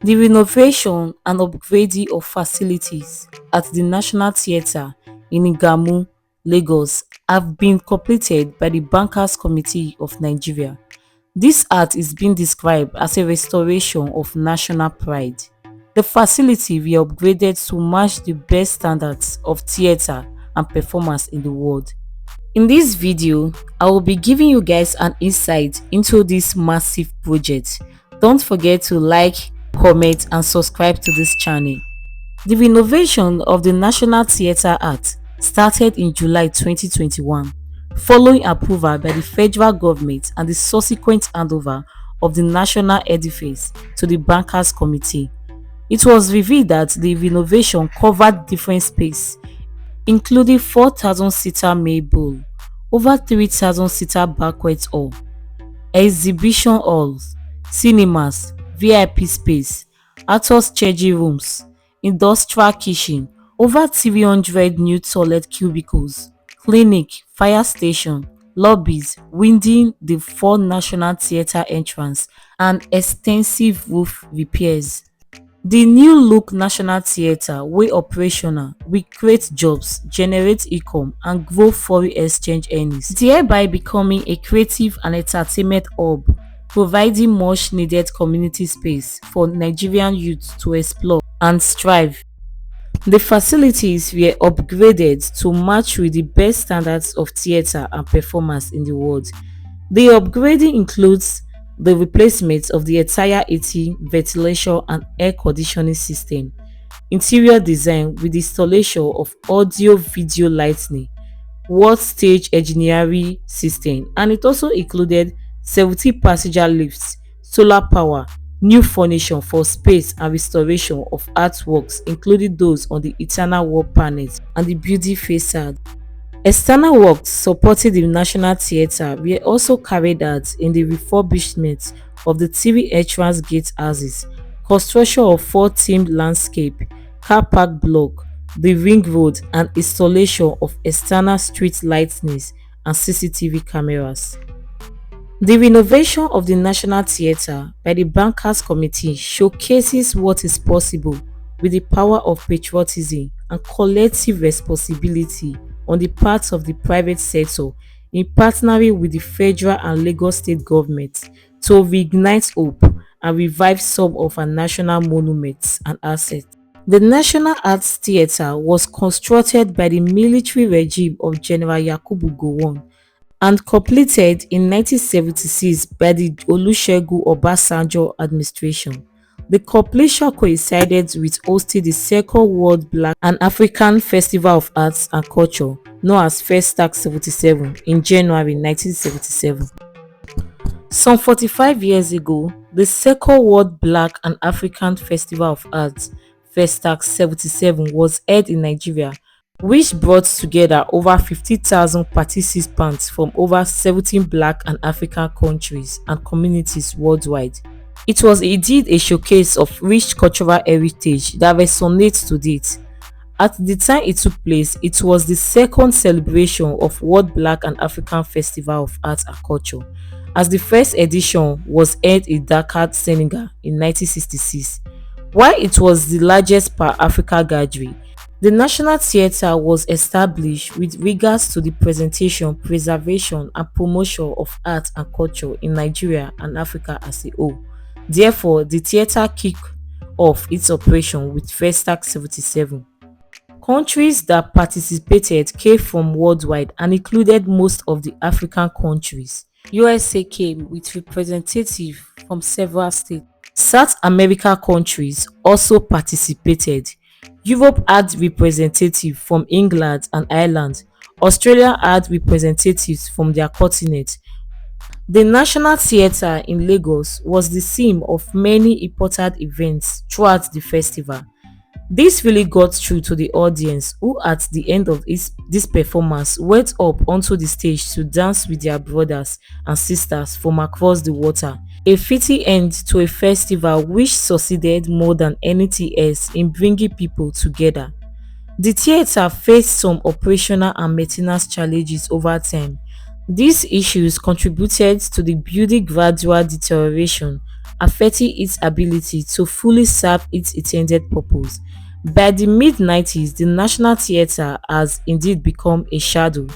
The renovation and upgrading of facilities at the National Theatre in Iganmu, Lagos, have been completed by the Bankers Committee of Nigeria. This art is being described as a restoration of national pride. The facility were upgraded to match the best standards of theatre and performance in the world. In this video, I will be giving you guys an insight into this massive project. Don't forget to like, comment and subscribe to this channel. The renovation of the National Theatre Art started in July 2021, following approval by the federal government and the subsequent handover of the national edifice to the Bankers Committee. It was revealed that the renovation covered different space, including 4,000-seater main bowl, over 3,000-seater banquet hall, exhibition halls, cinemas, VIP space, actors changing rooms, industrial kitchen, over 300 new toilet cubicles, clinic, fire station, lobbies within the four National Theatre entrance, and extensive roof repairs. The new look National Theatre, wey operational, will create jobs, generate income and grow foreign exchange earnings, thereby becoming a creative and entertainment hub, providing much needed community space for Nigerian youth to explore and strive. The facilities were upgraded to match with the best standards of theatre and performance in the world. The upgrading includes the replacement of the entire AC, ventilation and air conditioning system, interior design with installation of audio-video lighting, world stage engineering system, and it also included 70 passenger lifts, solar power, new furniture for space and restoration of artworks including those on the internal wall panels and the building facade. External works supporting the National Theatre were also carried out in the refurbishment of the three entrance gate houses, construction of four themed landscape, car park block, the ring road and installation of external street lighting and CCTV cameras. The renovation of the National Theatre by the Bankers Committee showcases what is possible with the power of patriotism and collective responsibility on the part of the private sector in partnering with the federal and Lagos state governments to reignite hope and revive some of our national monuments and assets. The National Arts Theatre was constructed by the military regime of General Yakubu Gowon and completed in 1976 by the Olusegun Obasanjo administration. The completion coincided with hosting the second World Black and African Festival of Arts and Culture, known as Festac 77, in January 1977. Some 45 years ago, the second World Black and African Festival of Arts, Festac 77, was held in Nigeria, which brought together over 50,000 participants from over 17 Black and African countries and communities worldwide. It was indeed a showcase of rich cultural heritage that resonates to date. At the time it took place, it was the second celebration of World Black and African Festival of Arts and Culture, as the first edition was held in Dakar, Senegal in 1966. While it was the largest Pan-African gathering, the National Theatre was established with regards to the presentation, preservation and promotion of art and culture in Nigeria and Africa as a whole. Therefore, the theatre kicked off its operation with Festac 77. Countries that participated came from worldwide and included most of the African countries. USA came with representatives from several states. South America countries also participated. Europe had representatives from England and Ireland. Australia had representatives from their continent. The National Theatre in Lagos was the theme of many important events throughout the festival. This really got through to the audience, who at the end of this performance went up onto the stage to dance with their brothers and sisters from across the water. A fitting end to a festival which succeeded more than anything else in bringing people together. The theatre faced some operational and maintenance challenges over time. These issues contributed to the building gradual deterioration affecting its ability to fully serve its intended purpose. By the mid-90s, the National Theatre has indeed become a shadow.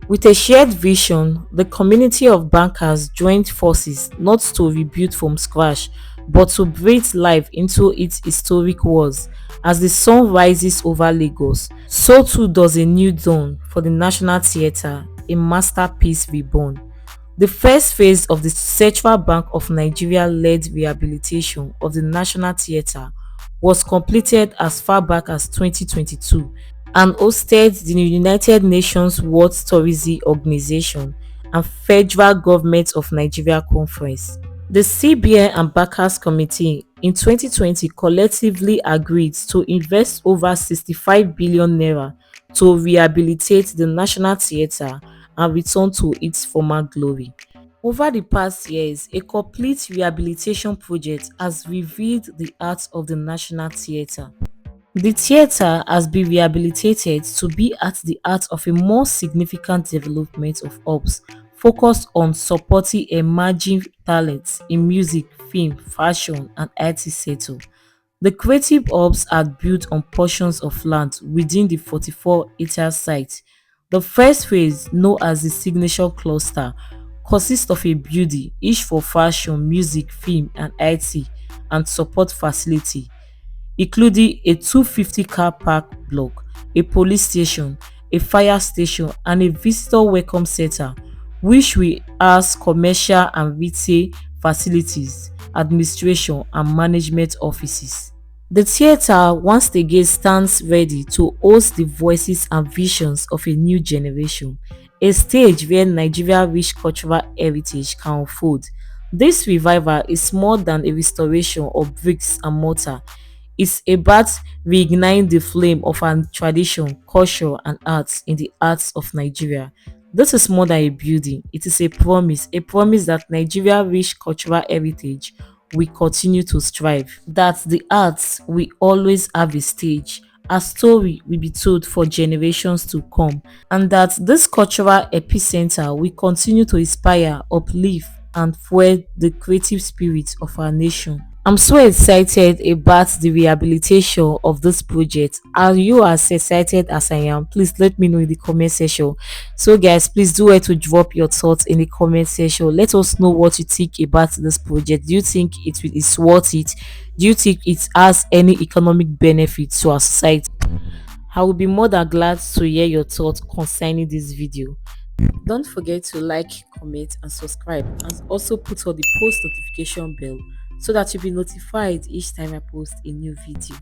With a shared vision, the community of bankers joined forces not to rebuild from scratch, but to breathe life into its historic walls. As the sun rises over Lagos, so too does a new dawn for the National Theatre, a masterpiece reborn. The first phase of the Central Bank of Nigeria led rehabilitation of the National Theatre was completed as far back as 2022 and hosted the United Nations World Tourism Organization and Federal Government of Nigeria Conference. The CBN and Backers Committee in 2020 collectively agreed to invest over 65 billion naira to rehabilitate the National Theatre and return to its former glory. Over the past years, a complete rehabilitation project has revealed the art of the National Theatre. The theatre has been rehabilitated to be at the heart of a more significant development of hubs focused on supporting emerging talents in music, film, fashion, and IT sector. The creative hubs are built on portions of land within the 44-acre site. The first phase, known as the signature cluster, consists of a building each for fashion, music, film, and IT and support facility, including a 250 car park block, a police station, a fire station, and a visitor welcome center, which will house commercial and retail facilities, administration, and management offices. The theatre once again stands ready to host the voices and visions of a new generation, a stage where Nigeria's rich cultural heritage can unfold. This revival is more than a restoration of bricks and mortar. It's about reigniting the flame of our tradition, culture, and arts in the arts of Nigeria. This is more than a building, it is a promise that Nigeria's rich cultural heritage will continue to strive, that the arts will always have a stage, a story will be told for generations to come, and that this cultural epicenter will continue to inspire, uplift, and fuel the creative spirit of our nation. I'm so excited about the rehabilitation of this project. Are you as excited as I am? Please let me know in the comment section. So guys, please do well to drop your thoughts in the comment section. Let us know what you think about this project. Do you think is worth it? Do you think it has any economic benefit to our society? I will be more than glad to hear your thoughts concerning this video. Don't forget to like, comment, and subscribe, and also put on the post notification bell so that you'll be notified each time I post a new video.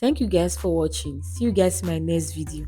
Thank you guys for watching. See you guys in my next video.